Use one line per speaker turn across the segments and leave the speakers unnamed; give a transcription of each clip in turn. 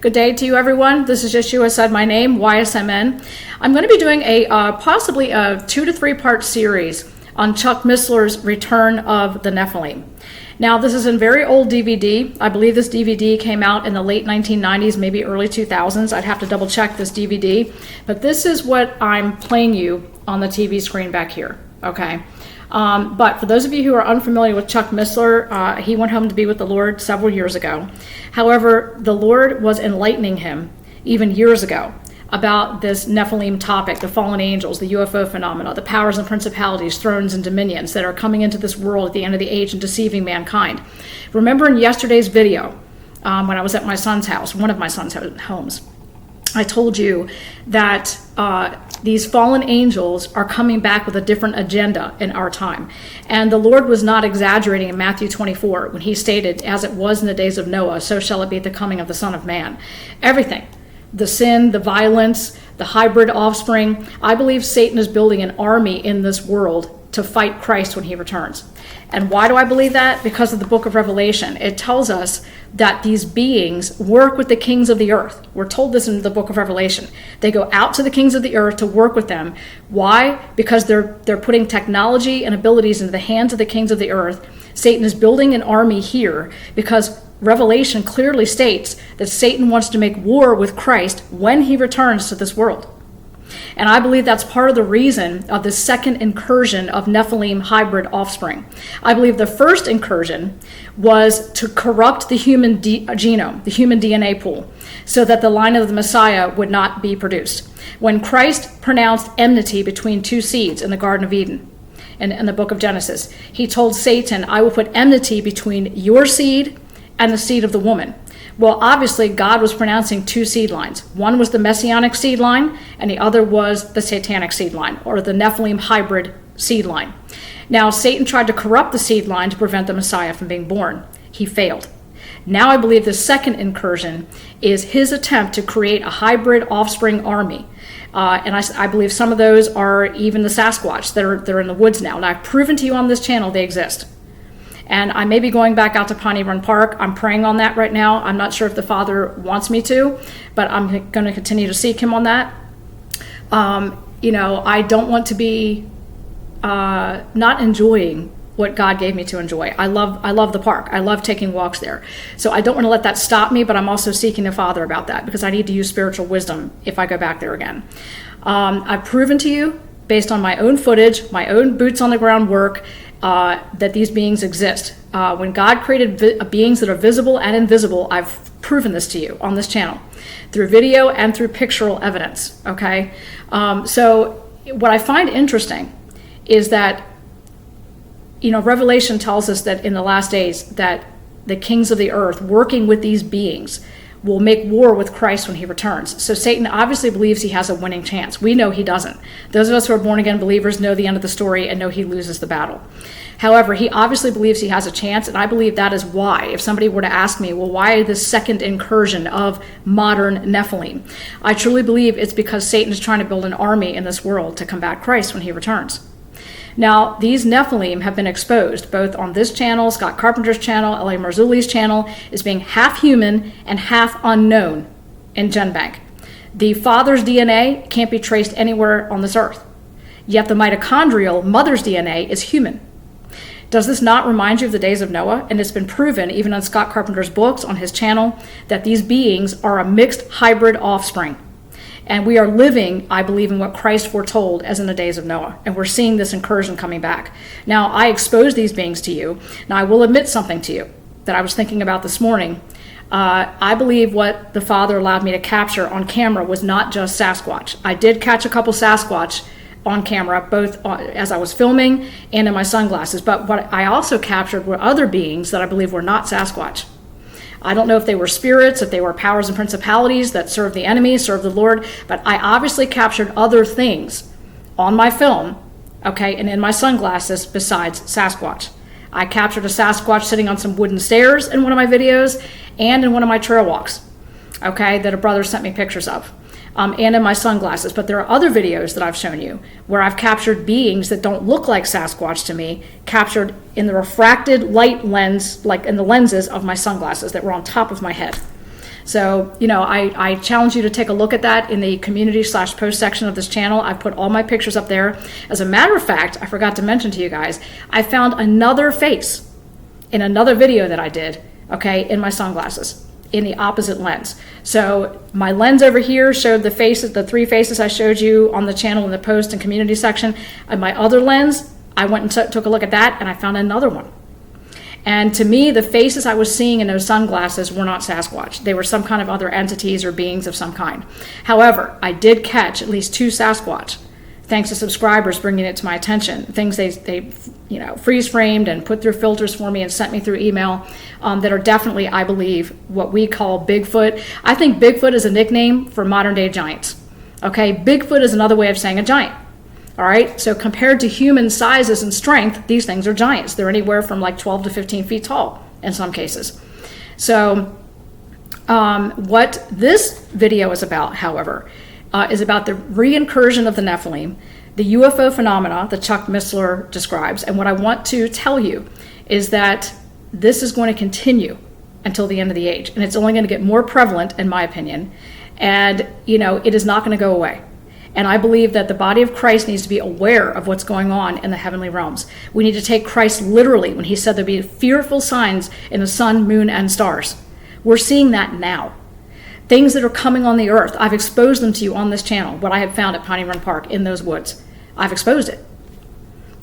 Good day to you, everyone. This is Yeshua said my name, YSMN. I'm going to be doing a possibly a 2 to 3 part series on Chuck Missler's Return of the Nephilim. Now, this is a very old DVD. I believe this DVD came out in the late 1990s, maybe early 2000s. I'd have to double check this DVD. But this is what I'm playing you on the TV screen back here, okay? But for those of you who are unfamiliar with Chuck Missler, he went home to be with the Lord several years ago. However, the Lord was enlightening him even years ago about this Nephilim topic, the fallen angels, the UFO phenomena, the powers and principalities, thrones and dominions that are coming into this world at the end of the age and deceiving mankind. Remember in yesterday's video, when I was at my son's house, one of my son's homes, I told you that these fallen angels are coming back with a different agenda in our time. And the Lord was not exaggerating in Matthew 24 when he stated, as it was in the days of Noah, so shall it be at the coming of the Son of Man. Everything, the sin, the violence, the hybrid offspring, I believe Satan is building an army in this world to fight Christ when he returns. And why do I believe that? Because of the book of Revelation. It tells us that these beings work with the kings of the earth. We're told this in the book of Revelation. They go out to the kings of the earth to work with them. Why? Because they're putting technology and abilities into the hands of the kings of the earth. Satan is building an army here because Revelation clearly states that Satan wants to make war with Christ when he returns to this world. And I believe that's part of the reason of the second incursion of Nephilim hybrid offspring. I believe the first incursion was to corrupt the human genome, the human DNA pool, so that the line of the Messiah would not be produced. When Christ pronounced enmity between two seeds in the Garden of Eden, in the book of Genesis, he told Satan, I will put enmity between your seed and the seed of the woman. Well, obviously, God was pronouncing two seed lines. One was the Messianic seed line, and the other was the Satanic seed line, or the Nephilim hybrid seed line. Now, Satan tried to corrupt the seed line to prevent the Messiah from being born. He failed. Now I believe the second incursion is his attempt to create a hybrid offspring army. And I believe some of those are even the Sasquatch that are in the woods now. And I've proven to you on this channel they exist. And I may be going back out to Pawnee Run Park. I'm praying on that right now. I'm not sure if the Father wants me to, but I'm going to continue to seek him on that. I don't want to be not enjoying what God gave me to enjoy. I love the park. I love taking walks there. So I don't want to let that stop me, but I'm also seeking the Father about that because I need to use spiritual wisdom if I go back there again. I've proven to you, based on my own footage, my own boots on the ground work, that these beings exist. When God created beings that are visible and invisible, I've proven this to you on this channel through video and through pictorial evidence, okay? So what I find interesting is that, Revelation tells us that in the last days that the kings of the earth working with these beings will make war with Christ when he returns. So Satan obviously believes he has a winning chance. We know he doesn't. Those of us who are born-again believers know the end of the story and know he loses the battle. However, he obviously believes he has a chance, and I believe that is why. If somebody were to ask me, well, why this second incursion of modern Nephilim? I truly believe it's because Satan is trying to build an army in this world to combat Christ when he returns. Now, these Nephilim have been exposed, both on this channel, Scott Carpenter's channel, L.A. Marzulli's channel, as being half human and half unknown in GenBank. The father's DNA can't be traced anywhere on this earth, yet the mitochondrial mother's DNA is human. Does this not remind you of the days of Noah? And it's been proven, even on Scott Carpenter's books, on his channel, that these beings are a mixed hybrid offspring. And we are living, I believe, in what Christ foretold as in the days of Noah. And we're seeing this incursion coming back. Now, I expose these beings to you. Now, I will admit something to you that I was thinking about this morning. I believe what the Father allowed me to capture on camera was not just Sasquatch. I did catch a couple Sasquatch on camera, both as I was filming and in my sunglasses. But what I also captured were other beings that I believe were not Sasquatch. I don't know if they were spirits, if they were powers and principalities that serve the enemy, serve the Lord, but I obviously captured other things on my film, okay, and in my sunglasses besides Sasquatch. I captured a Sasquatch sitting on some wooden stairs in one of my videos and in one of my trail walks, okay, that a brother sent me pictures of. And in my sunglasses. But there are other videos that I've shown you where I've captured beings that don't look like Sasquatch to me, captured in the refracted light lens, like in the lenses of my sunglasses that were on top of my head. So, I challenge you to take a look at that in the community/post section of this channel. I've put all my pictures up there. As a matter of fact, I forgot to mention to you guys, I found another face in another video that I did, okay, in my sunglasses, in the opposite lens. So my lens over here showed the faces, the 3 faces I showed you on the channel in the post and community section. And my other lens, I went and took a look at that, and I found another one. And to me, the faces I was seeing in those sunglasses were not Sasquatch. They were some kind of other entities or beings of some kind. However, I did catch at least 2 Sasquatch, thanks to subscribers bringing it to my attention. Things they freeze framed and put through filters for me and sent me through email that are definitely, I believe, what we call Bigfoot. I think Bigfoot is a nickname for modern day giants. Okay, Bigfoot is another way of saying a giant. All right, so compared to human sizes and strength, these things are giants. They're anywhere from like 12 to 15 feet tall in some cases. So what this video is about, however, is about the reincursion of the Nephilim, the UFO phenomena that Chuck Missler describes. And what I want to tell you is that this is going to continue until the end of the age. And it's only going to get more prevalent, in my opinion. And, it is not going to go away. And I believe that the body of Christ needs to be aware of what's going on in the heavenly realms. We need to take Christ literally when he said there'd be fearful signs in the sun, moon, and stars. We're seeing that now. Things that are coming on the earth, I've exposed them to you on this channel, what I have found at Piney Run Park in those woods. I've exposed it.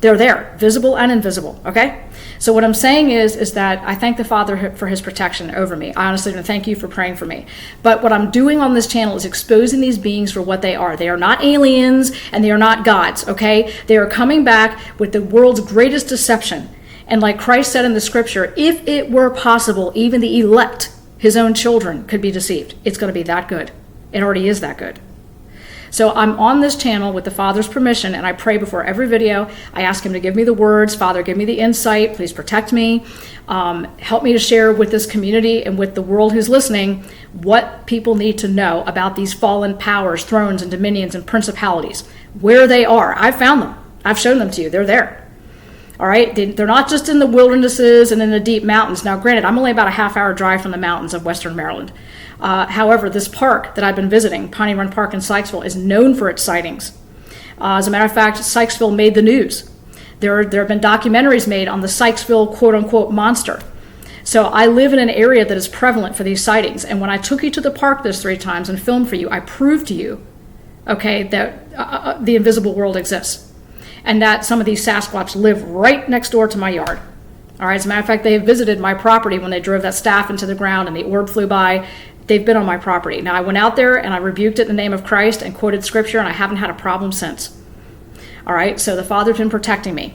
They're there, visible and invisible, okay? So what I'm saying is that I thank the Father for his protection over me. I honestly want to thank you for praying for me. But what I'm doing on this channel is exposing these beings for what they are. They are not aliens and they are not gods, okay? They are coming back with the world's greatest deception. And like Christ said in the scripture, if it were possible, even the elect, his own children, could be deceived. It's going to be that good. It already is that good. So I'm on this channel with the Father's permission, and I pray before every video. I ask him to give me the words. Father, give me the insight. Please protect me. Help me to share with this community and with the world who's listening what people need to know about these fallen powers, thrones, and dominions and principalities, where they are. I've found them. I've shown them to you. They're there. All right? They're not just in the wildernesses and in the deep mountains. Now, granted, I'm only about a half-hour drive from the mountains of western Maryland. However, this park that I've been visiting, Piney Run Park in Sykesville, is known for its sightings. As a matter of fact, Sykesville made the news. There have been documentaries made on the Sykesville quote-unquote monster. So I live in an area that is prevalent for these sightings. And when I took you to the park those 3 times and filmed for you, I proved to you, okay, that the invisible world exists. And that some of these Sasquatch live right next door to my yard. All right, as a matter of fact, they visited my property when they drove that staff into the ground and the orb flew by. They've been on my property. Now, I went out there and I rebuked it in the name of Christ and quoted scripture, and I haven't had a problem since. All right, so the Father's been protecting me.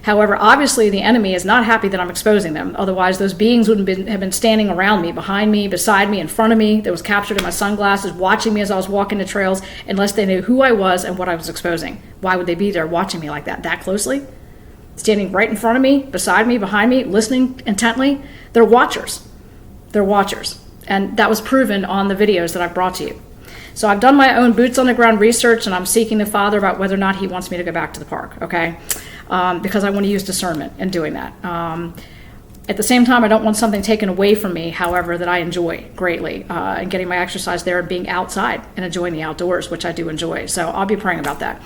However, obviously, the enemy is not happy that I'm exposing them. Otherwise, those beings wouldn't have been standing around me, behind me, beside me, in front of me, that was captured in my sunglasses, watching me as I was walking the trails, unless they knew who I was and what I was exposing. Why would they be there watching me like that closely? Standing right in front of me, beside me, behind me, listening intently? They're watchers. They're watchers. And that was proven on the videos that I've brought to you. So I've done my own boots on the ground research, and I'm seeking the Father about whether or not he wants me to go back to the park, okay? Because I want to use discernment in doing that. At the same time, I don't want something taken away from me, however, that I enjoy greatly, and getting my exercise there and being outside and enjoying the outdoors, which I do enjoy. So I'll be praying about that.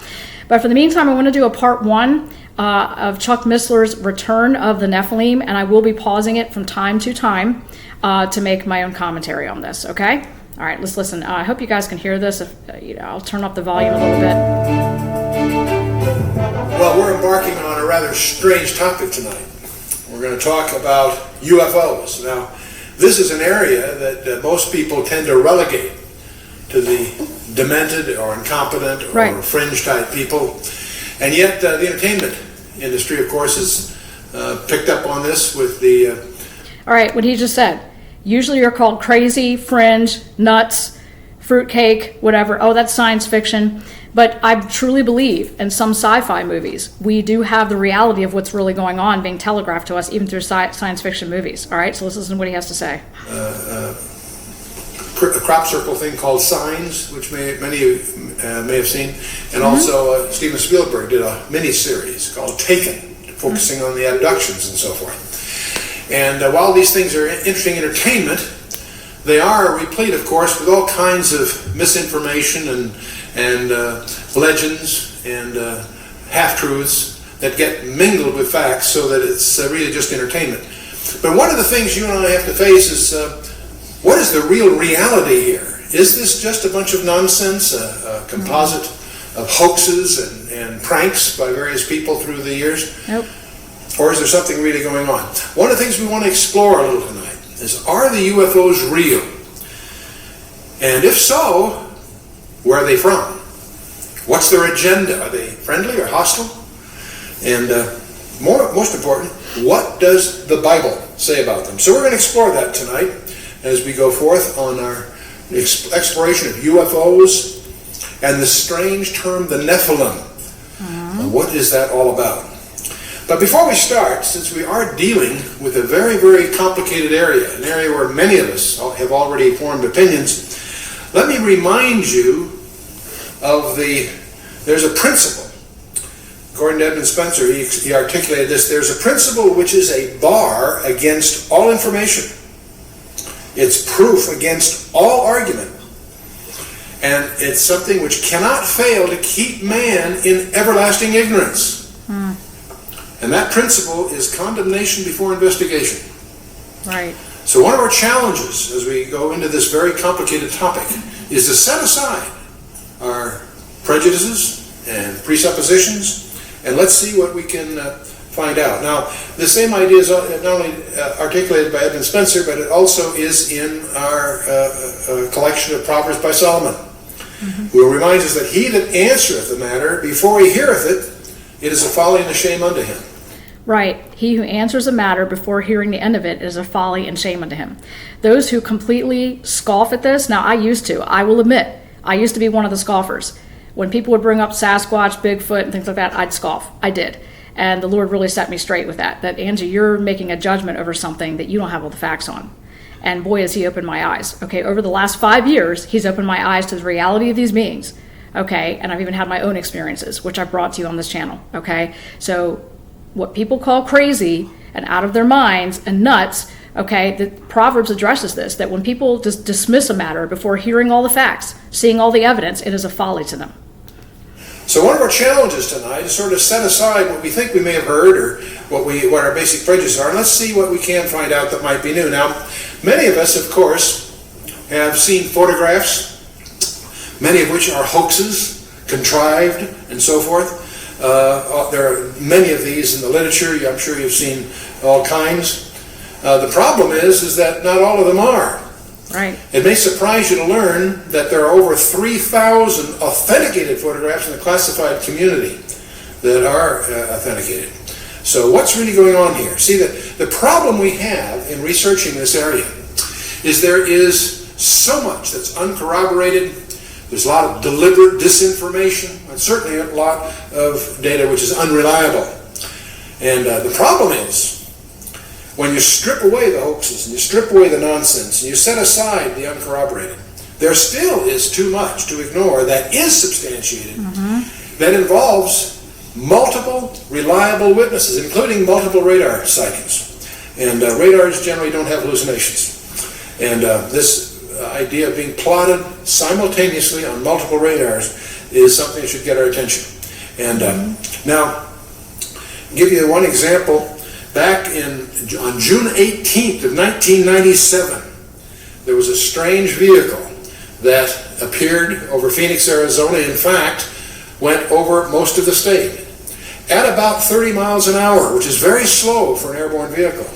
But for the meantime, I want to do a part 1 of Chuck Missler's Return of the Nephilim, and I will be pausing it from time to time to make my own commentary on this, okay? All right, let's listen. I hope you guys can hear this. I'll turn up the volume a little bit.
Well, we're embarking on a rather strange topic tonight. We're going to talk about UFOs. Now, this is an area that most people tend to relegate to the demented or incompetent or fringe-type people. And yet, the entertainment industry, of course, has picked up on this with the...
All right, what he just said. Usually you're called crazy, fringe, nuts, fruitcake, whatever. Oh, that's science fiction. But I truly believe in some sci-fi movies, we do have the reality of what's really going on being telegraphed to us, even through science fiction movies. All right, so let's listen to what he has to say.
A crop circle thing called Signs, which many of you may have seen. And also Steven Spielberg did a mini-series called Taken, focusing on the abductions and so forth. And while these things are interesting entertainment, they are replete, of course, with all kinds of misinformation and legends and half-truths that get mingled with facts so that it's really just entertainment. But one of the things you and I have to face is what is the real reality here? Is this just a bunch of nonsense, a composite of hoaxes and pranks by various people through the years?
Nope.
Or is there something really going on? One of the things we want to explore a little tonight is, are the UFOs real? And if so, where are they from? What's their agenda? Are they friendly or hostile? And most important, what does the Bible say about them? So we're going to explore that tonight as we go forth on our exploration of UFOs and the strange term, the Nephilim. What is that all about? But before we start, since we are dealing with a very, very complicated area, an area where many of us have already formed opinions, let me remind you of there's a principle. According to Edmund Spencer, he articulated this: there's a principle which is a bar against all information. It's proof against all argument. And it's something which cannot fail to keep man in everlasting ignorance. And that principle is condemnation before investigation.
Right.
So one of our challenges as we go into this very complicated topic is to set aside our prejudices and presuppositions, and let's see what we can find out. Now, the same idea is not only articulated by Edmund Spencer, but it also is in our collection of Proverbs by Solomon, who reminds us that he that answereth the matter before he heareth it, it is a folly and a shame unto him.
Right. He who answers a matter before hearing the end of it is a folly and shame unto him. Those who completely scoff at this, now I will admit, I used to be one of the scoffers. When people would bring up Sasquatch, Bigfoot, and things like that, I'd scoff. I did. And the Lord really set me straight with that Angie, you're making a judgment over something that you don't have all the facts on. And boy, has he opened my eyes. Okay, over the last 5 years, he's opened my eyes to the reality of these beings. Okay, and I've even had my own experiences, which I've brought to you on this channel. Okay, so what people call crazy and out of their minds and nuts, okay, the Proverbs addresses this, that when people just dismiss a matter before hearing all the facts, seeing all the evidence, it is a folly to them.
So one of our challenges tonight is sort of set aside what we think we may have heard or what our basic prejudices are, and let's see what we can find out that might be new. Now, many of us, of course, have seen photographs, many of which are hoaxes, contrived, and so forth. There are many of these in the literature. I'm sure you've seen all kinds. The problem is that not all of them are.
Right.
It may surprise you to learn that there are over 3,000 authenticated photographs in the classified community that are authenticated. So what's really going on here? See, the problem we have in researching this area is there is so much that's uncorroborated. There's a lot of deliberate disinformation, and certainly a lot of data which is unreliable. And the problem is, when you strip away the hoaxes, and you strip away the nonsense, and you set aside the uncorroborated, there still is too much to ignore that is substantiated, that involves multiple reliable witnesses, including multiple radar sightings. And radars generally don't have hallucinations. And this idea of being plotted simultaneously on multiple radars is something that should get our attention. And now, give you one example. Back on June 18th of 1997, there was a strange vehicle that appeared over Phoenix, Arizona. In fact, went over most of the state at about 30 miles an hour, which is very slow for an airborne vehicle.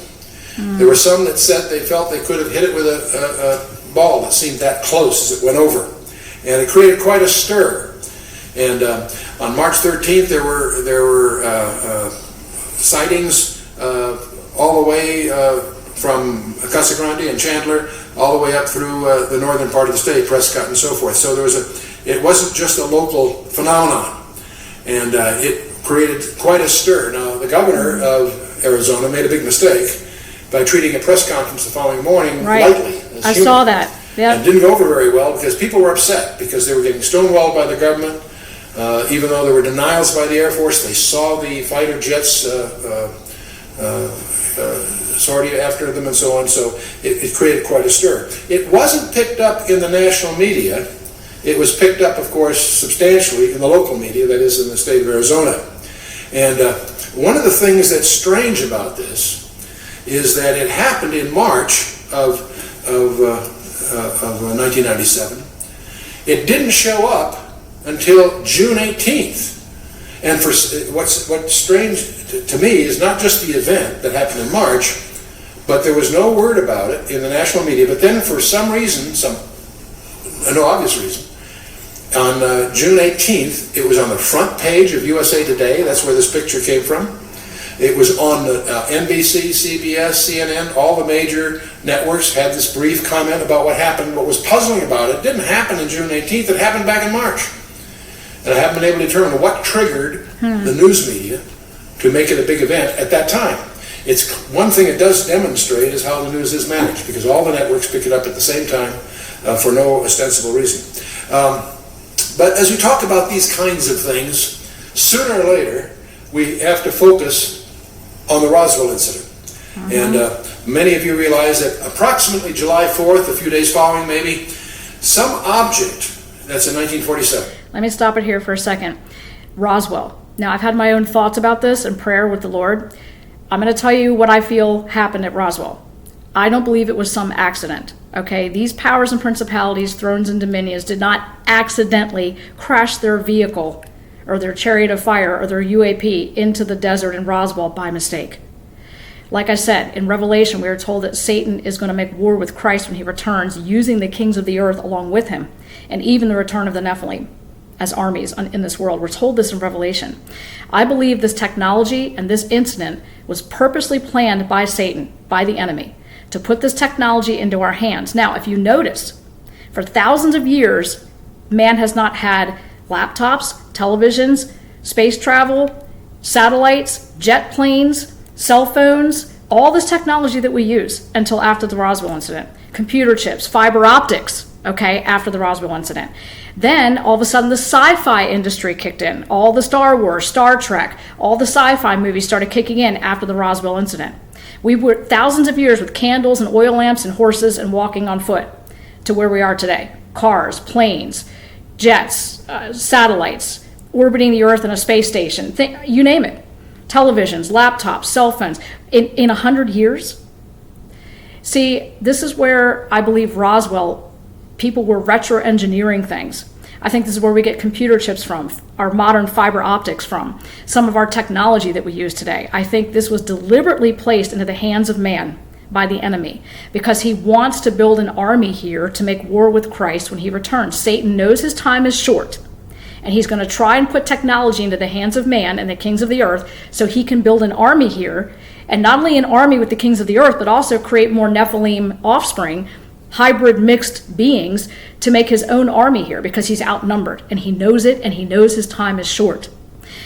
There were some that said they felt they could have hit it with a ball that seemed that close as it went over. And it created quite a stir. And on March 13th, there were sightings all the way from Casa Grande and Chandler, all the way up through the northern part of the state, Prescott and so forth. So it wasn't just a local phenomenon, and it created quite a stir. Now, the governor of Arizona made a big mistake by treating a press conference the following morning lightly.
I saw that. Yeah.
And didn't go over very well because people were upset because they were getting stonewalled by the government. Even though there were denials by the Air Force, they saw the fighter jets sortie after them and so on, so it created quite a stir. It wasn't picked up in the national media. It was picked up, of course, substantially in the local media, that is in the state of Arizona. And one of the things that's strange about this is that it happened in March of 1997. It didn't show up until June 18th. And for what's strange to me is not just the event that happened in March, but there was no word about it in the national media. But then for some reason, no obvious reason, on June 18th, it was on the front page of USA Today. That's where this picture came from. It was on NBC, CBS, CNN, all the major networks had this brief comment about what happened. What was puzzling about it didn't happen on June 18th, it happened back in March. And I haven't been able to determine what triggered the news media to make it a big event at that time. It's one thing it does demonstrate is how the news is managed, because all the networks pick it up at the same time for no ostensible reason. But as we talk about these kinds of things, sooner or later we have to focus on the Roswell incident. And many of you realize that approximately July 4th, a few days following maybe, some object, that's in 1947.
Let me stop it here for a second. Roswell. Now, I've had my own thoughts about this and prayer with the Lord. I'm going to tell you what I feel happened at Roswell. I don't believe it was some accident, okay? These powers and principalities, thrones and dominions did not accidentally crash their vehicle or their chariot of fire or their UAP into the desert in Roswell by mistake. Like I said, in Revelation, we are told that Satan is going to make war with Christ when he returns, using the kings of the earth along with him, and even the return of the Nephilim as armies in this world. We're told this in Revelation. I believe this technology and this incident was purposely planned by Satan, by the enemy, to put this technology into our hands. Now, if you notice, for thousands of years, man has not had laptops, televisions, space travel, satellites, jet planes, cell phones, all this technology that we use until after the Roswell incident. Computer chips, fiber optics, okay, after the Roswell incident. Then, all of a sudden, the sci-fi industry kicked in. All the Star Wars, Star Trek, all the sci-fi movies started kicking in after the Roswell incident. We were thousands of years with candles and oil lamps and horses and walking on foot to where we are today. Cars, planes, jets, satellites, orbiting the Earth in a space station, you name it. Televisions, laptops, cell phones, in 100 years? See, this is where I believe Roswell, people were retro-engineering things. I think this is where we get computer chips from, our modern fiber optics from, some of our technology that we use today. I think this was deliberately placed into the hands of man by the enemy because he wants to build an army here to make war with Christ when he returns. Satan knows his time is short, and he's going to try and put technology into the hands of man and the kings of the earth so he can build an army here, and not only an army with the kings of the earth, but also create more Nephilim offspring, hybrid mixed beings, to make his own army here because he's outnumbered, and he knows it, and he knows his time is short.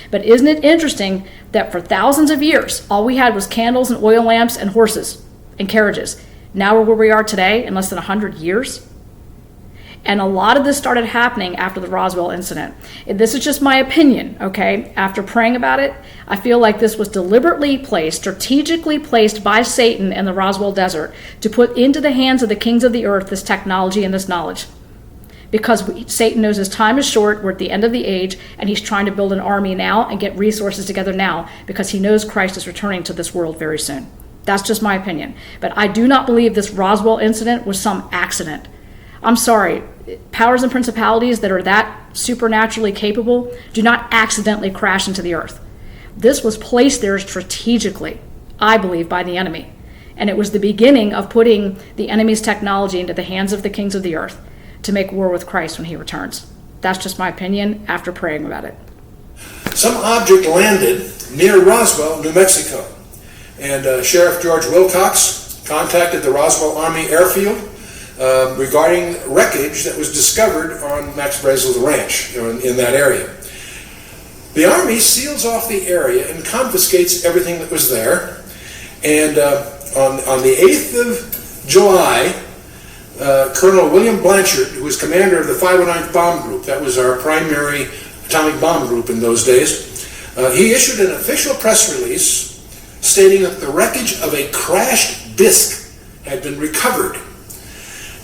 But isn't it interesting that for thousands of years, all we had was candles and oil lamps and horses and carriages. Now we're where we are today in less than 100 years. And a lot of this started happening after the Roswell incident. And this is just my opinion, okay? After praying about it, I feel like this was deliberately placed, strategically placed by Satan in the Roswell desert to put into the hands of the kings of the earth this technology and this knowledge. Because Satan knows his time is short, we're at the end of the age, and he's trying to build an army now and get resources together now because he knows Christ is returning to this world very soon. That's just my opinion. But I do not believe this Roswell incident was some accident. I'm sorry, powers and principalities that are that supernaturally capable do not accidentally crash into the earth. This was placed there strategically, I believe, by the enemy. And it was the beginning of putting the enemy's technology into the hands of the kings of the earth to make war with Christ when he returns. That's just my opinion after praying about it.
Some object landed near Roswell, New Mexico. And Sheriff George Wilcox contacted the Roswell Army Airfield regarding wreckage that was discovered on Max Brazel's ranch in that area. The Army seals off the area and confiscates everything that was there. And on the 8th of July, Colonel William Blanchard, who was commander of the 509th Bomb Group, that was our primary atomic bomb group in those days, he issued an official press release stating that the wreckage of a crashed disc had been recovered.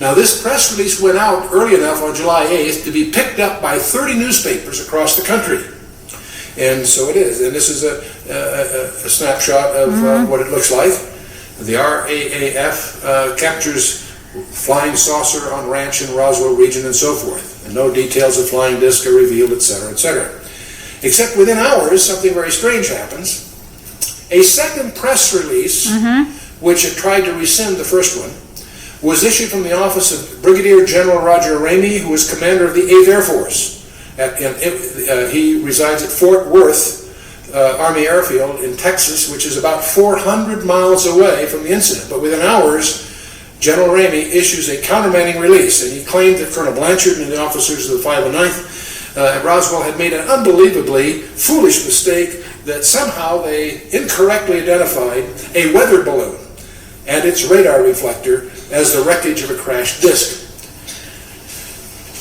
Now, this press release went out early enough on July 8th to be picked up by 30 newspapers across the country. And so it is. And this is a snapshot of what it looks like. The RAAF captures flying saucer on ranch in Roswell region and so forth. And no details of flying disc are revealed, etc., etc. Except within hours, something very strange happens. A second press release, which had tried to rescind the first one, was issued from the office of Brigadier General Roger Ramey, who was commander of the 8th Air Force. He resides at Fort Worth Army Airfield in Texas, which is about 400 miles away from the incident. But within hours, General Ramey issues a countermanding release, and he claimed that Colonel Blanchard and the officers of the 509th at Roswell had made an unbelievably foolish mistake that somehow they incorrectly identified a weather balloon and its radar reflector as the wreckage of a crashed disc.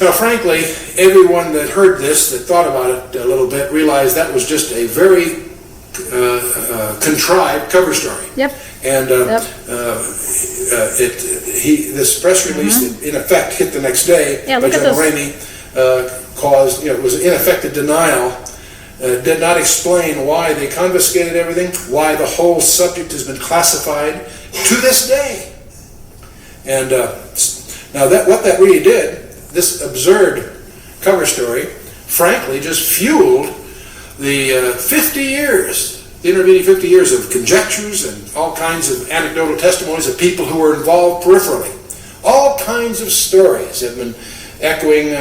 Now, frankly, everyone that heard this, that thought about it a little bit, realized that was just a very contrived cover story.
Yep.
And this press release, in effect, hit the next day by General Ramey, caused, it was in effect a denial. Did not explain why they confiscated everything, why the whole subject has been classified to this day. And now what that really did, this absurd cover story, frankly, just fueled the 50 years, the intervening 50 years of conjectures and all kinds of anecdotal testimonies of people who were involved peripherally. All kinds of stories have been echoing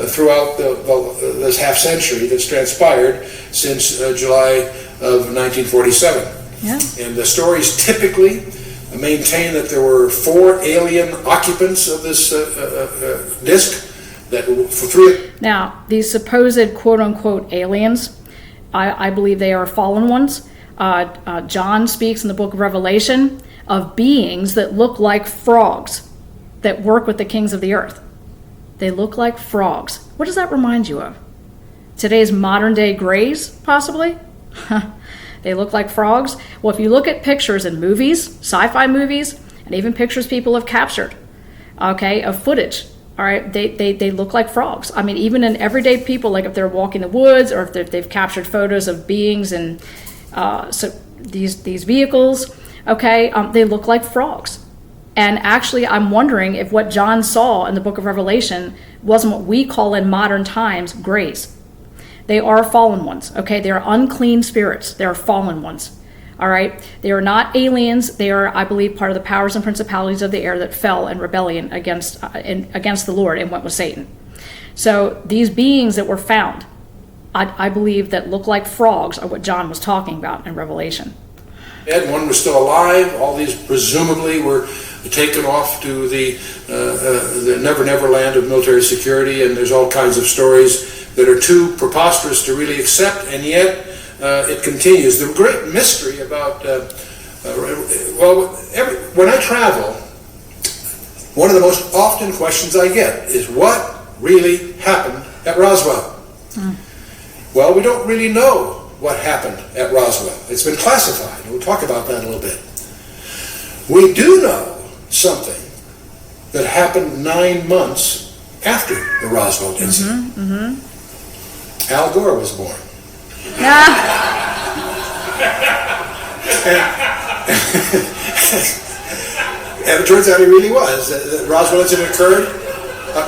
throughout this half century that's transpired since July of 1947.
Yeah.
And the stories typically maintain that there were 4 alien occupants of this disc. That for 3.
Now, these supposed quote-unquote aliens, I believe they are fallen ones. John speaks in the book of Revelation of beings that look like frogs that work with the kings of the earth. They look like frogs. What does that remind you of? Today's modern-day grays, possibly? They look like frogs. Well, if you look at pictures in movies, sci-fi movies, and even pictures people have captured, okay, of footage, all right, they look like frogs. I mean, even in everyday people, like if they're walking the woods or if they've captured photos of beings and so these vehicles, okay, they look like frogs. And actually, I'm wondering if what John saw in the book of Revelation wasn't what we call in modern times grays. They are fallen ones, okay? They are unclean spirits. They are fallen ones, all right? They are not aliens. They are, I believe, part of the powers and principalities of the air that fell in rebellion against the Lord and went with Satan. So these beings that were found, I believe that look like frogs are what John was talking about in Revelation.
And one was still alive. All these presumably were taken off to the never land of military security, and there's all kinds of stories that are too preposterous to really accept, and yet it continues. The great mystery about, when I travel, one of the most often questions I get is what really happened at Roswell? Well, we don't really know what happened at Roswell. It's been classified, and we'll talk about that a little bit. We do know something that happened 9 months after the Roswell incident. Al Gore was born. And it turns out he really was. The Roswell incident occurred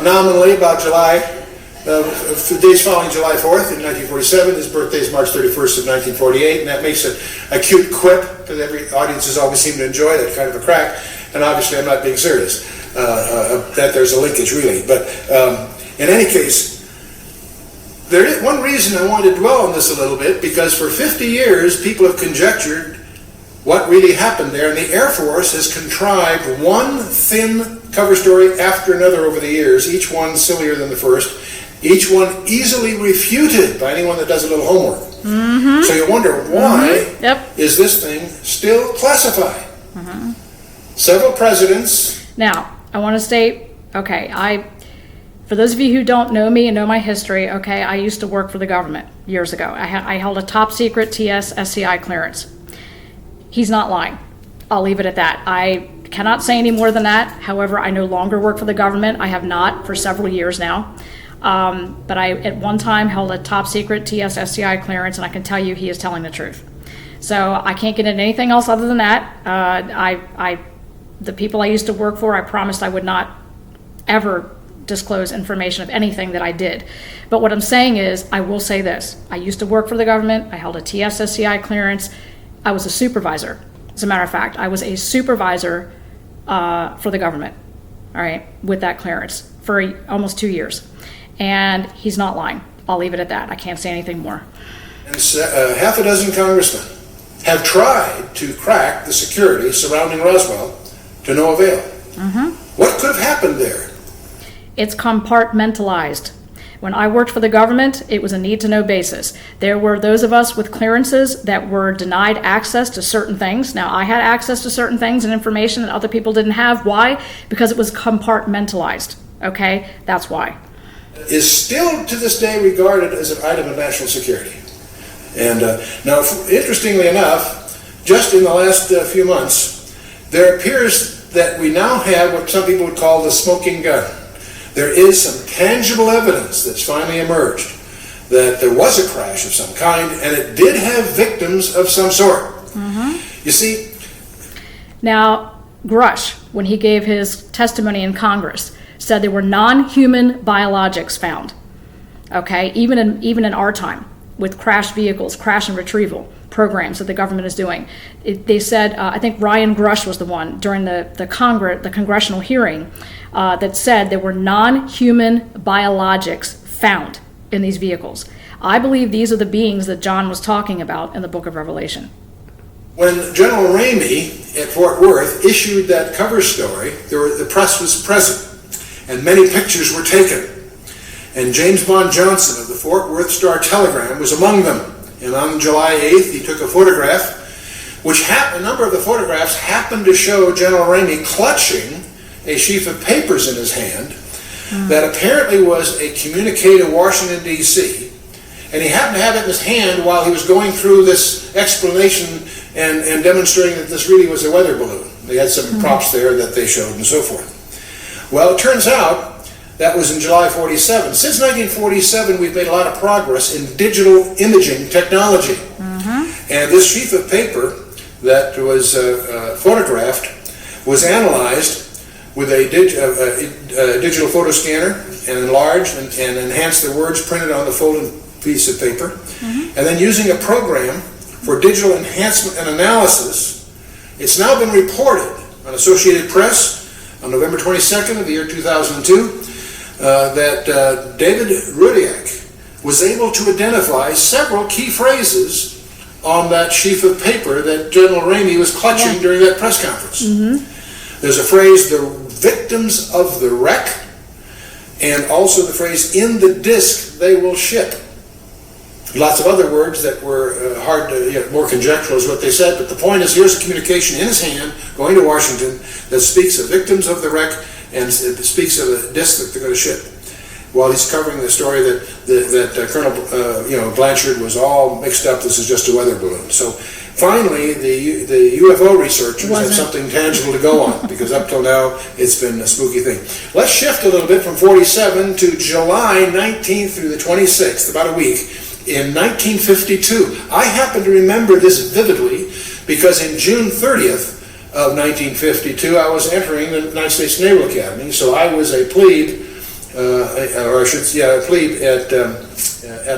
nominally about the days following July 4th in 1947. His birthday is March 31st of 1948, and that makes a cute quip, because every audiences always seem to enjoy that kind of a crack. And obviously I'm not being serious, that there's a linkage really. But in any case, there is one reason I want to dwell on this a little bit, because for 50 years people have conjectured what really happened there, and the Air Force has contrived one thin cover story after another over the years, each one sillier than the first, each one easily refuted by anyone that does a little homework. So you wonder, why is this thing still classified? Several presidents.
Now, I want to state, okay, for those of you who don't know me and know my history, okay, I used to work for the government years ago. I held a top secret TS SCI clearance. He's not lying. I'll leave it at that. I cannot say any more than that. However, I no longer work for the government. I have not for several years now. But I, at one time, held a top secret TS/SCI clearance, and I can tell you he is telling the truth. So I can't get into anything else other than that. The people I used to work for, I promised I would not ever disclose information of anything that I did. But what I'm saying is, I will say this. I used to work for the government. I held a TS/SCI clearance. I was a supervisor. As a matter of fact, I was a supervisor for the government, all right, with that clearance for almost 2 years. And he's not lying. I'll leave it at that. I can't say anything more.
And half a dozen congressmen have tried to crack the security surrounding Roswell to no avail. What could have happened there?
It's compartmentalized. When I worked for the government, it was a need-to-know basis. There were those of us with clearances that were denied access to certain things. Now, I had access to certain things and information that other people didn't have. Why? Because it was compartmentalized. Okay? That's why.
Is still to this day regarded as an item of national security. And now, interestingly enough, just in the last few months, there appears that we now have what some people would call the smoking gun. There is some tangible evidence that's finally emerged that there was a crash of some kind, and it did have victims of some sort. You see...
Now, Grush, when he gave his testimony in Congress, said there were non-human biologics found, okay, even in our time, with crashed vehicles, crash and retrieval programs that the government is doing. They said, I think Ryan Grush was the one during the congressional hearing that said there were non-human biologics found in these vehicles. I believe these are the beings that John was talking about in the book of Revelation.
When General Ramey at Fort Worth issued that cover story, the press was present, and many pictures were taken. And James Bond Johnson of the Fort Worth Star-Telegram was among them. And on July 8th, he took a photograph, which a number of the photographs happened to show General Ramey clutching a sheaf of papers in his hand that apparently was a communique to Washington, D.C. And he happened to have it in his hand while he was going through this explanation and demonstrating that this really was a weather balloon. They had some props there that they showed and so forth. Well, it turns out that was in July 47. Since 1947, we've made a lot of progress in digital imaging technology. And this sheaf of paper that was photographed was analyzed with a digital photo scanner and enlarged and enhanced the words printed on the folded piece of paper. And then using a program for digital enhancement and analysis, it's now been reported on Associated Press on November 22nd of the year 2002 that David Rudiak was able to identify several key phrases on that sheaf of paper that General Ramey was clutching during that press conference. There's a phrase, the victims of the wreck, and also the phrase, in the disk they will ship. Lots of other words that were hard to, more conjectural is what they said, but the point is, here's a communication in his hand going to Washington that speaks of victims of the wreck and it speaks of a disc that they're going to ship. While he's covering the story that Colonel Blanchard was all mixed up, this is just a weather balloon. So finally, the UFO researchers have something tangible to go on, because up till now, it's been a spooky thing. Let's shift a little bit from 47 to July 19th through the 26th, about a week. In 1952, I happen to remember this vividly because in June 30th of 1952, I was entering the United States Naval Academy, so I was a plebe, a plebe at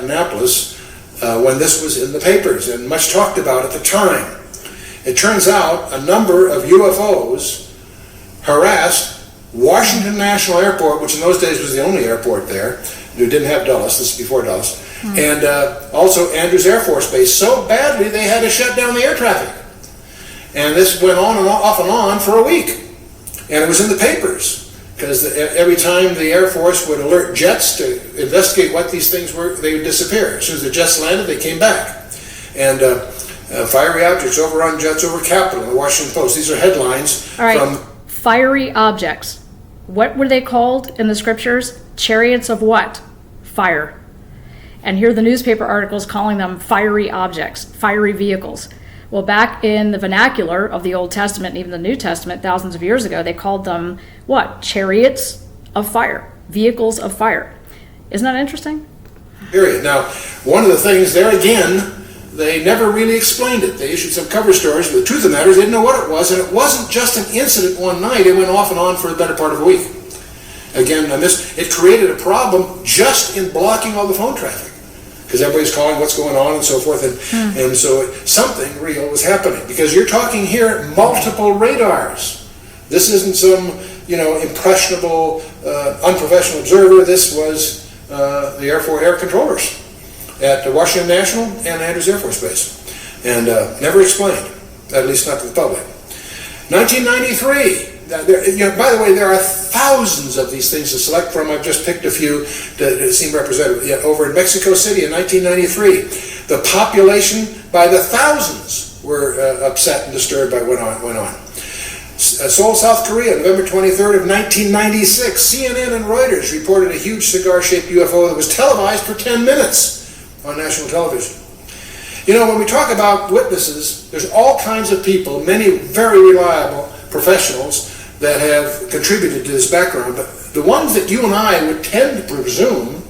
Annapolis when this was in the papers and much talked about at the time. It turns out a number of UFOs harassed Washington National Airport, which in those days was the only airport there. It didn't have Dulles, this is before Dulles. And also Andrews Air Force Base, so badly they had to shut down the air traffic. And this went on and off and on for a week. And it was in the papers, because every time the Air Force would alert jets to investigate what these things were, they would disappear. As soon as the jets landed, they came back. And fiery objects overrun jets over Capitol, the Washington Post. These are headlines from...
Fiery objects. What were they called in the scriptures? Chariots of what? Fire. And here are the newspaper articles calling them fiery objects, fiery vehicles. Well, back in the vernacular of the Old Testament and even the New Testament, thousands of years ago, they called them what? Chariots of fire, vehicles of fire. Isn't that interesting?
Period. Now, one of the things there again, they never really explained it. They issued some cover stories, but the truth of the matter is they didn't know what it was, and it wasn't just an incident one night. It went off and on for the better part of a week. Again, it created a problem just in blocking all the phone traffic, because everybody's calling what's going on and so forth, and so something real was happening, because you're talking here multiple radars. This isn't some impressionable, unprofessional observer. This was the Air controllers at Washington National and Andrews Air Force Base, and never explained, at least not to the public. 1993. By the way, there are thousands of these things to select from. I've just picked a few that seem representative. Over in Mexico City in 1993, the population by the thousands were upset and disturbed by what went on. Seoul, South Korea, November 23rd of 1996, CNN and Reuters reported a huge cigar-shaped UFO that was televised for 10 minutes on national television. When we talk about witnesses, there's all kinds of people, many very reliable professionals that have contributed to this background, but the ones that you and I would tend to presume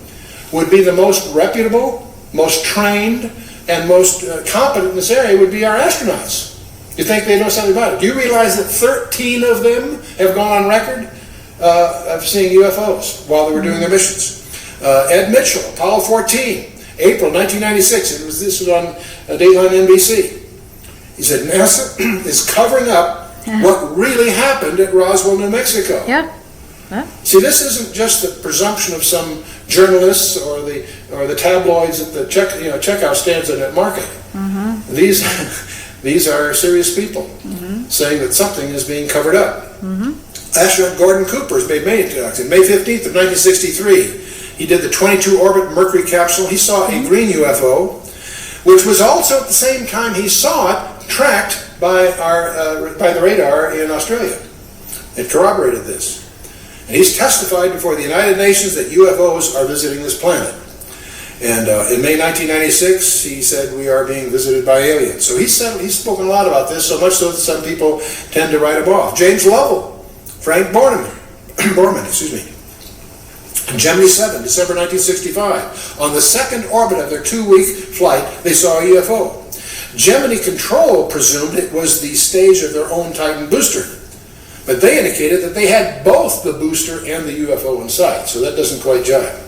would be the most reputable, most trained, and most competent in this area would be our astronauts. You think they know something about it? Do you realize that 13 of them have gone on record of seeing UFOs while they were doing their missions? Ed Mitchell, Apollo 14, April 1996. This was on Daytime NBC. He said NASA is covering up what really happened at Roswell, New Mexico.
Yeah.
See, this isn't just the presumption of some journalists or the tabloids at the checkout stands at market. Mm-hmm. These are serious people saying that something is being covered up. Mm-hmm. Astronaut Gordon Cooper has made many talks. On May 15th of 1963, he did the 22-orbit Mercury capsule. He saw a green UFO, which was also at the same time he saw it tracked by the radar in Australia. It corroborated this. And he's testified before the United Nations that UFOs are visiting this planet. And in May 1996, he said, we are being visited by aliens. So he's spoken a lot about this, so much so that some people tend to write him off. James Lovell, Frank Borman, Gemini 7, December 1965. On the second orbit of their 2-week flight, they saw a UFO. Gemini Control presumed it was the stage of their own Titan booster, but they indicated that they had both the booster and the UFO in sight, so that doesn't quite jive.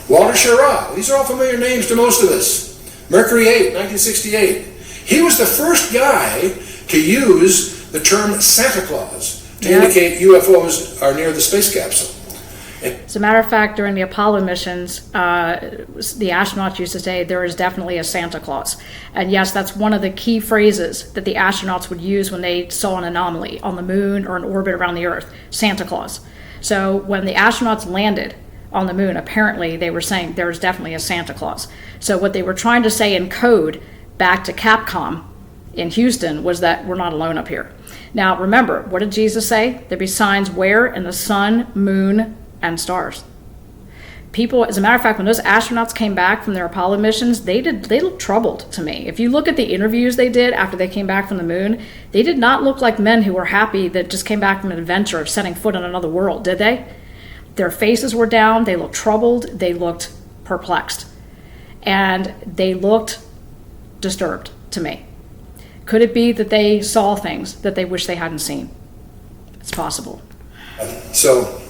Walter Schirra, these are all familiar names to most of us. Mercury 8, 1968. He was the first guy to use the term Santa Claus to indicate UFOs are near the space capsule.
As a matter of fact, during the Apollo missions, the astronauts used to say there is definitely a Santa Claus. And yes, that's one of the key phrases that the astronauts would use when they saw an anomaly on the moon or an orbit around the Earth, Santa Claus. So when the astronauts landed on the moon, apparently they were saying there is definitely a Santa Claus. So what they were trying to say in code back to Capcom in Houston was that we're not alone up here. Now remember, what did Jesus say? There'd be signs where? In the sun, moon, and stars. People, as a matter of fact, when those astronauts came back from their Apollo missions, they looked troubled to me. If you look at the interviews they did after they came back from the moon, they did not look like men who were happy that just came back from an adventure of setting foot on another world, did they? Their faces were down, they looked troubled, they looked perplexed, and they looked disturbed to me. Could it be that they saw things that they wish they hadn't seen? It's possible.
So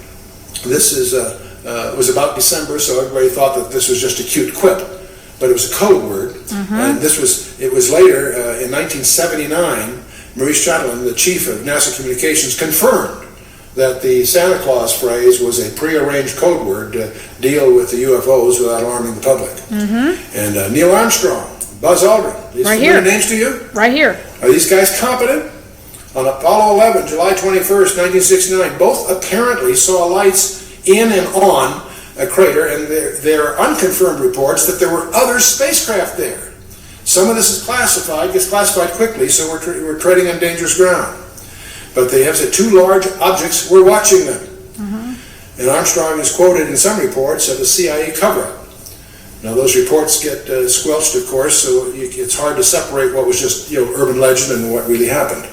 this was about December, so everybody thought that this was just a cute quip, but it was a code word. And it was later in 1979, Maurice Chatelain, the chief of NASA Communications, confirmed that the Santa Claus phrase was a prearranged code word to deal with the UFOs without alarming the public. And Neil Armstrong, Buzz Aldrin, these familiar names to you?
Right here.
Are these guys competent? On Apollo 11, July 21st, 1969, both apparently saw lights in and on a crater, and there are unconfirmed reports that there were other spacecraft there. Some of this is classified, gets classified quickly, so we're treading on dangerous ground. But they have said 2 large objects were watching them. And Armstrong is quoted in some reports of a CIA cover-up. Now those reports get squelched, of course, so it's hard to separate what was just urban legend and what really happened.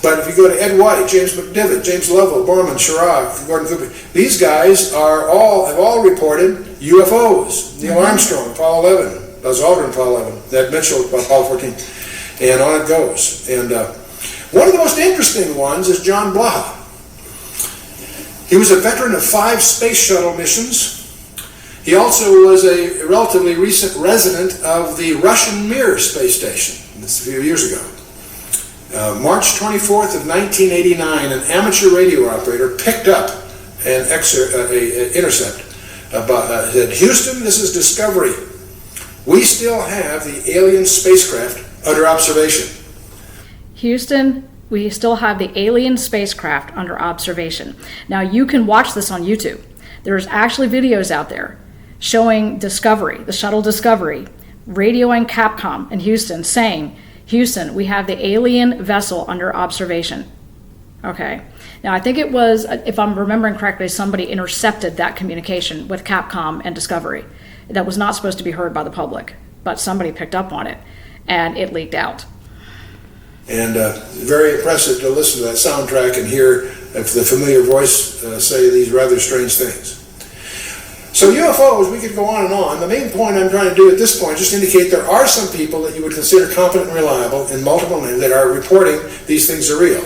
But if you go to Ed White, James McDivitt, James Lovell, Borman, Chirac, Gordon Cooper, these guys have all reported UFOs. Neil Armstrong, Apollo 11, Buzz Aldrin, Apollo 11, Ned Mitchell, Apollo 14, and on it goes. And one of the most interesting ones is John Blaha. He was a veteran of 5 space shuttle missions. He also was a relatively recent resident of the Russian Mir space station. This a few years ago. March 24th of 1989, an amateur radio operator picked up an intercept said, "Houston, this is Discovery. We still have the alien spacecraft under observation."
Houston, we still have the alien spacecraft under observation. Now you can watch this on YouTube. There's actually videos out there showing Discovery, the shuttle Discovery, radioing Capcom in Houston saying, "Houston, we have the alien vessel under observation." Okay. Now I think it was, if I'm remembering correctly, somebody intercepted that communication with Capcom and Discovery. That was not supposed to be heard by the public, but somebody picked up on it and it leaked out.
And very impressive to listen to that soundtrack and hear the familiar voice say these rather strange things. So UFOs, we could go on and on. The main point I'm trying to do at this point is just indicate there are some people that you would consider competent and reliable in multiple names that are reporting these things are real.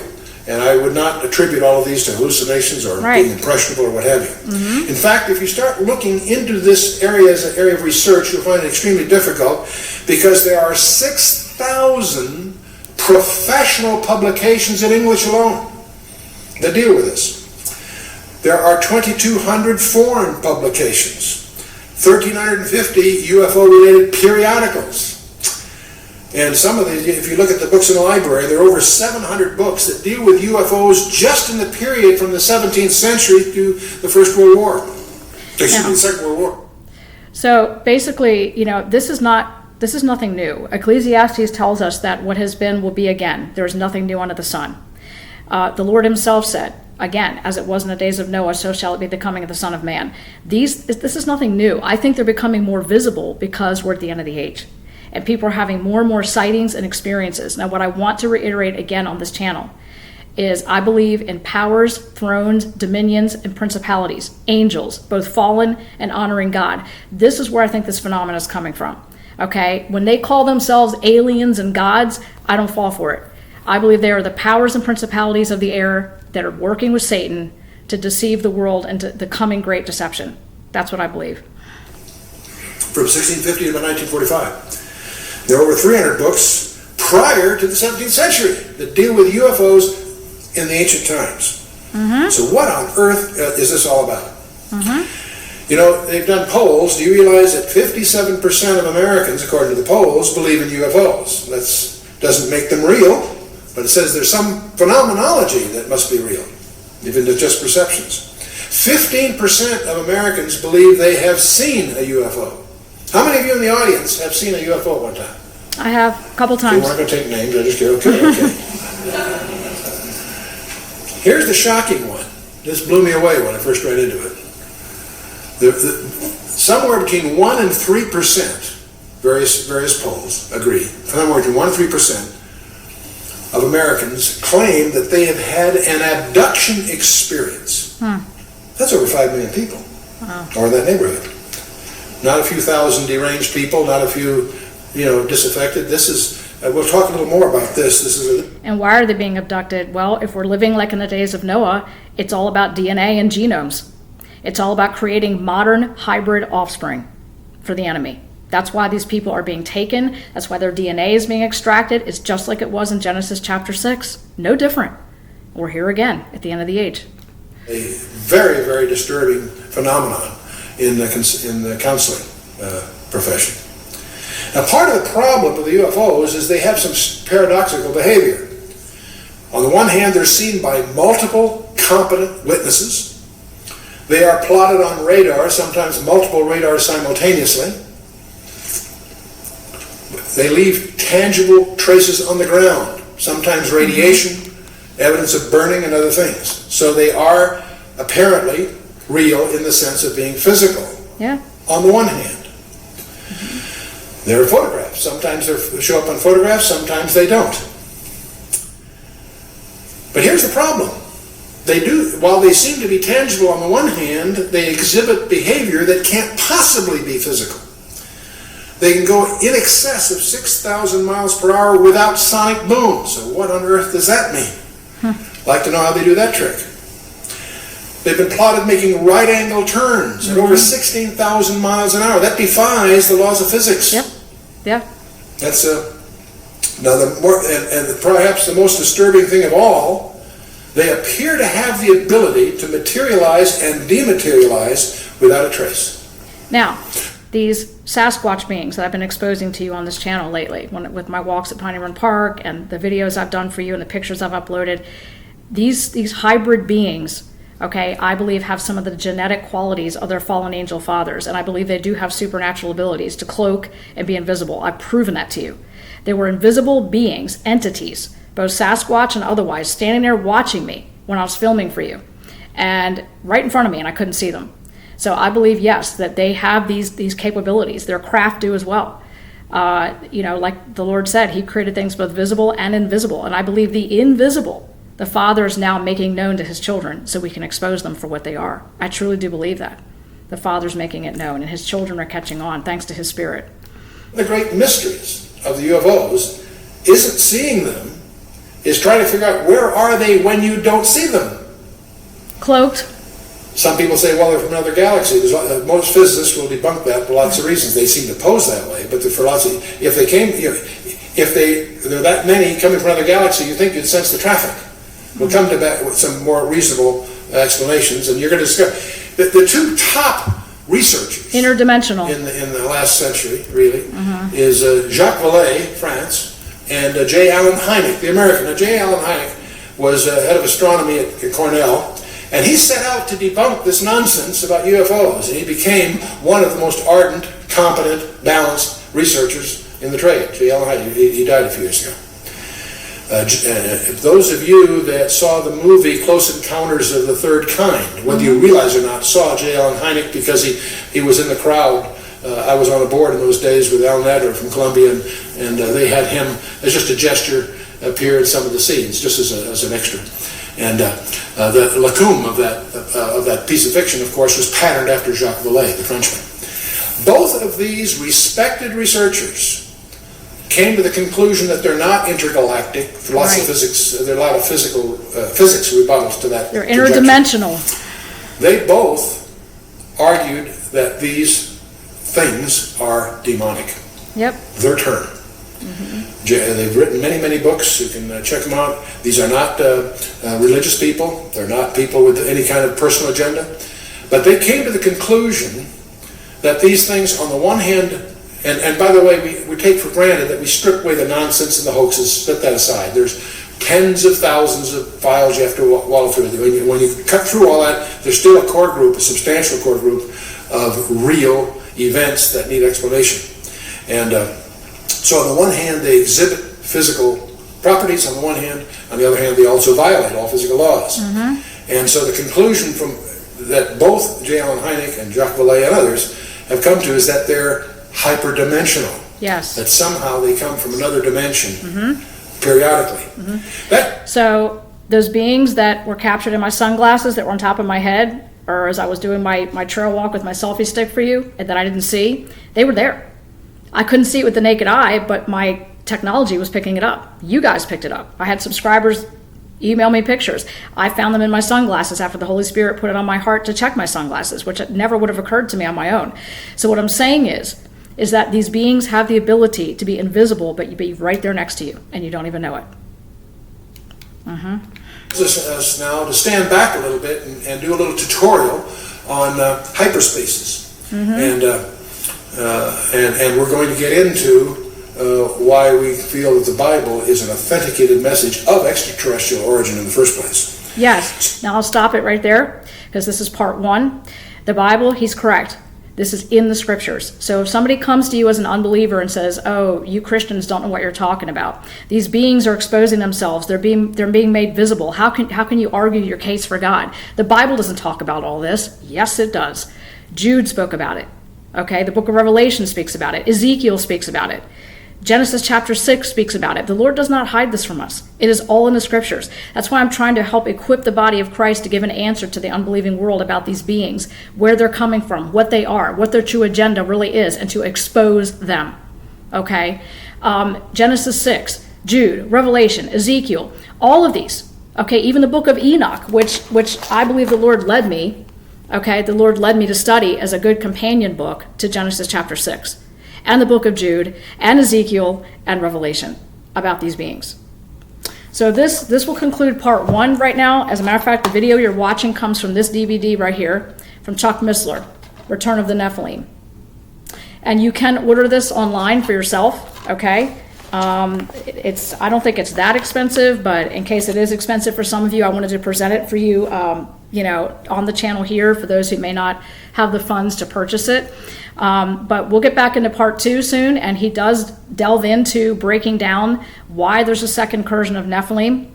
And I would not attribute all of these to hallucinations or being impressionable or what have you. In fact, if you start looking into this area as an area of research, you'll find it extremely difficult because there are 6,000 professional publications in English alone that deal with this. There are 2,200 foreign publications, 1,350 UFO-related periodicals. And some of these, if you look at the books in the library, there are over 700 books that deal with UFOs just in the period from the 17th century to the First World War. The Second World War.
So basically, this is nothing new. Ecclesiastes tells us that what has been will be again. There is nothing new under the sun. The Lord himself said, again, as it was in the days of Noah, so shall it be the coming of the Son of Man. This is nothing new. I think they're becoming more visible because we're at the end of the age. And people are having more and more sightings and experiences. Now, what I want to reiterate again on this channel is I believe in powers, thrones, dominions, and principalities, angels, both fallen and honoring God. This is where I think this phenomenon is coming from. Okay? When they call themselves aliens and gods, I don't fall for it. I believe they are the powers and principalities of the air that are working with Satan to deceive the world into the coming great deception. That's what I believe.
From 1650 to about 1945. There are over 300 books prior to the 17th century that deal with UFOs in the ancient times. So what on earth is this all about? They've done polls. Do you realize that 57% of Americans, according to the polls, believe in UFOs? That doesn't make them real, but it says there's some phenomenology that must be real, even if just perceptions. 15% of Americans believe they have seen a UFO. How many of you in the audience have seen a UFO at one time?
I have a couple times.
We're not going to take names. I just care. Okay. Here's the shocking one. This blew me away when I first read into it. Somewhere between 1 and 3%, various polls agree, somewhere between 1 and 3% of Americans claim that they have had an abduction experience. That's over 5 million people, or in that neighborhood. Not a few thousand deranged people, not a few, disaffected. This is, we'll talk a little more about this.
And why are they being abducted? Well, if we're living like in the days of Noah, it's all about DNA and genomes. It's all about creating modern hybrid offspring for the enemy. That's why these people are being taken. That's why their DNA is being extracted. It's just like it was in Genesis chapter 6. No different. We're here again at the end of the age.
A very, very disturbing phenomenon in the counseling profession. Now, part of the problem with the UFOs is they have some paradoxical behavior. On the one hand, they're seen by multiple competent witnesses. They are plotted on radar, sometimes multiple radars simultaneously. They leave tangible traces on the ground, sometimes radiation, evidence of burning, and other things. So they are apparently real in the sense of being physical, on the one hand. There are photographs. Sometimes they show up on photographs, sometimes they don't. But here's the problem. They do, while they seem to be tangible on the one hand, they exhibit behavior that can't possibly be physical. They can go in excess of 6,000 miles per hour without sonic boom. So what on earth does that mean? Like to know how they do that trick. They've been plotted making right-angle turns at over 16,000 miles an hour. That defies the laws of physics.
Yep. Yeah.
That's now the more and perhaps the most disturbing thing of all, they appear to have the ability to materialize and dematerialize without a trace.
Now, these Sasquatch beings that I've been exposing to you on this channel lately, with my walks at Piney Run Park and the videos I've done for you and the pictures I've uploaded, these hybrid beings, okay, I believe have some of the genetic qualities of their fallen angel fathers, and I believe they do have supernatural abilities to cloak and be invisible. I've proven that to you. They were invisible beings, entities, both Sasquatch and otherwise, standing there watching me when I was filming for you, and right in front of me, and I couldn't see them. So I believe, yes, that they have these capabilities. Their craft do as well. Like the Lord said, he created things both visible and invisible, and I believe the invisible, the Father is now making known to his children so we can expose them for what they are. I truly do believe that. The Father's making it known, and his children are catching on thanks to his Spirit.
The great mysteries of the UFOs isn't seeing them, is trying to figure out where are they when you don't see them.
Cloaked.
Some people say, well, they're from another galaxy. Most physicists will debunk that for lots of reasons. They seem to pose that way, but for lots of, if there are that many coming from another galaxy, you think you'd sense the traffic. We'll come to that with some more reasonable explanations, and you're going to discover that the two top researchers
interdimensional
in the last century, really, is Jacques Vallée, France, and J. Allen Hynek, the American. Now, J. Allen Hynek was head of astronomy at Cornell, and he set out to debunk this nonsense about UFOs, and he became one of the most ardent, competent, balanced researchers in the trade. J. Allen Hynek, he died a few years ago. Those of you that saw the movie Close Encounters of the Third Kind, whether you realize or not, saw J. Allen Hynek because he was in the crowd. I was on a board in those days with Alan Adler from Columbia, and they had him as just a gesture appear in some of the scenes, just as an extra. And the Lacombe of that piece of fiction, of course, was patterned after Jacques Vallée, the Frenchman. Both of these respected researchers came to the conclusion that they're not intergalactic. For lots of physics, there are a lot of physics rebuttals to that.
They're interdimensional.
They both argued that these things are demonic.
Yep.
Their term. They've written many, many books. You can check them out. These are not religious people. They're not people with any kind of personal agenda. But they came to the conclusion that these things, on the one hand, and by the way, we take for granted that we strip away the nonsense and the hoaxes, set that aside. There's tens of thousands of files you have to wallow through. When you cut through all that, there's still a core group, a substantial core group of real events that need explanation. And so on the one hand, they exhibit physical properties on the one hand. On the other hand, they also violate all physical laws. And so the conclusion that both J. Allen Hynek and Jacques Vallée and others have come to is that they're hyperdimensional.
Yes.
That somehow they come from another dimension periodically.
So those beings that were captured in my sunglasses that were on top of my head, or as I was doing my trail walk with my selfie stick for you, and that I didn't see, they were there. I couldn't see it with the naked eye, but my technology was picking it up. You guys picked it up. I had subscribers email me pictures. I found them in my sunglasses after the Holy Spirit put it on my heart to check my sunglasses, which never would have occurred to me on my own. So what I'm saying is that these beings have the ability to be invisible, but be right there next to you, and you don't even know it.
Us now to stand back a little bit and do a little tutorial on hyperspaces. And we're going to get into why we feel that the Bible is an authenticated message of extraterrestrial origin in the first place.
Yes. Now I'll stop it right there, because this is part one. The Bible, he's correct. This is in the scriptures. So if somebody comes to you as an unbeliever and says, oh, you Christians don't know what you're talking about. These beings are exposing themselves. They're being made visible. How can you argue your case for God? The Bible doesn't talk about all this. Yes, it does. Jude spoke about it. Okay, the book of Revelation speaks about it. Ezekiel speaks about it. Genesis chapter 6 speaks about it. The Lord does not hide this from us. It is all in the scriptures. That's why I'm trying to help equip the body of Christ to give an answer to the unbelieving world about these beings, where they're coming from, what they are, what their true agenda really is, and to expose them. Okay? Genesis 6, Jude, Revelation, Ezekiel, all of these. Okay, even the book of Enoch, which I believe the Lord led me. Okay, the Lord led me to study as a good companion book to Genesis chapter 6. And the book of Jude, and Ezekiel, and Revelation about these beings. So this will conclude part 1 right now. As a matter of fact, the video you're watching comes from this DVD right here, from Chuck Missler, Return of the Nephilim. And you can order this online for yourself, okay? I don't think it's that expensive, but in case it is expensive for some of you, I wanted to present it for you, on the channel here for those who may not have the funds to purchase it. But we'll get back into part 2 soon, and he does delve into breaking down why there's a second incursion of Nephilim,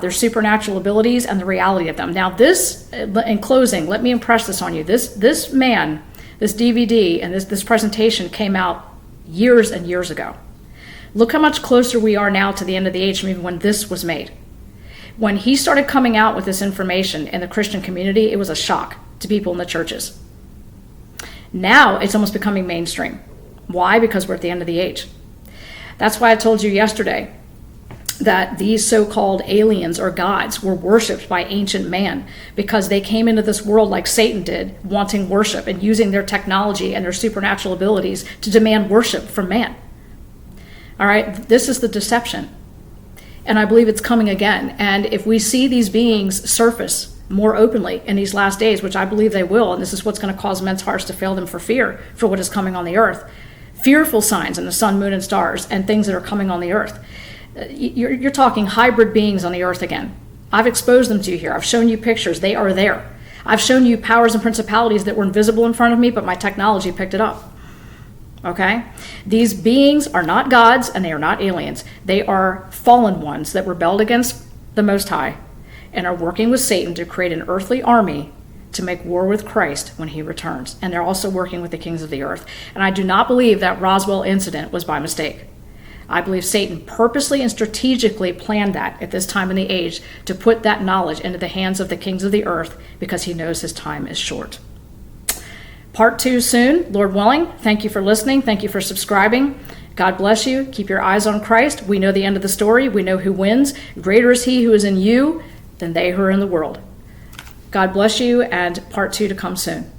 their supernatural abilities, and the reality of them. Now this, in closing, let me impress this on you. This man, this DVD, and this presentation came out years and years ago. Look how much closer we are now to the end of the age from even when this was made. When he started coming out with this information in the Christian community, it was a shock to people in the churches. Now it's almost becoming mainstream. Why? Because we're at the end of the age. That's why I told you yesterday that these so-called aliens or gods were worshipped by ancient man because they came into this world like Satan did, wanting worship and using their technology and their supernatural abilities to demand worship from man. All right, this is the deception. And I believe it's coming again. And if we see these beings surface more openly in these last days, which I believe they will, and this is what's going to cause men's hearts to fail them for fear for what is coming on the earth, fearful signs in the sun, moon, and stars, and things that are coming on the earth. You're talking hybrid beings on the earth again. I've exposed them to you here. I've shown you pictures. They are there. I've shown you powers and principalities that were invisible in front of me, but my technology picked it up. Okay? These beings are not gods, and they are not aliens. They are fallen ones that rebelled against the Most High and are working with Satan to create an earthly army to make war with Christ when he returns. And they're also working with the kings of the earth. And I do not believe that Roswell incident was by mistake. I believe Satan purposely and strategically planned that at this time in the age to put that knowledge into the hands of the kings of the earth because he knows his time is short. Part 2 soon, Lord willing. Thank you for listening. Thank you for subscribing. God bless you. Keep your eyes on Christ. We know the end of the story. We know who wins. Greater is he who is in you than they who are in the world. God bless you, and part 2 to come soon.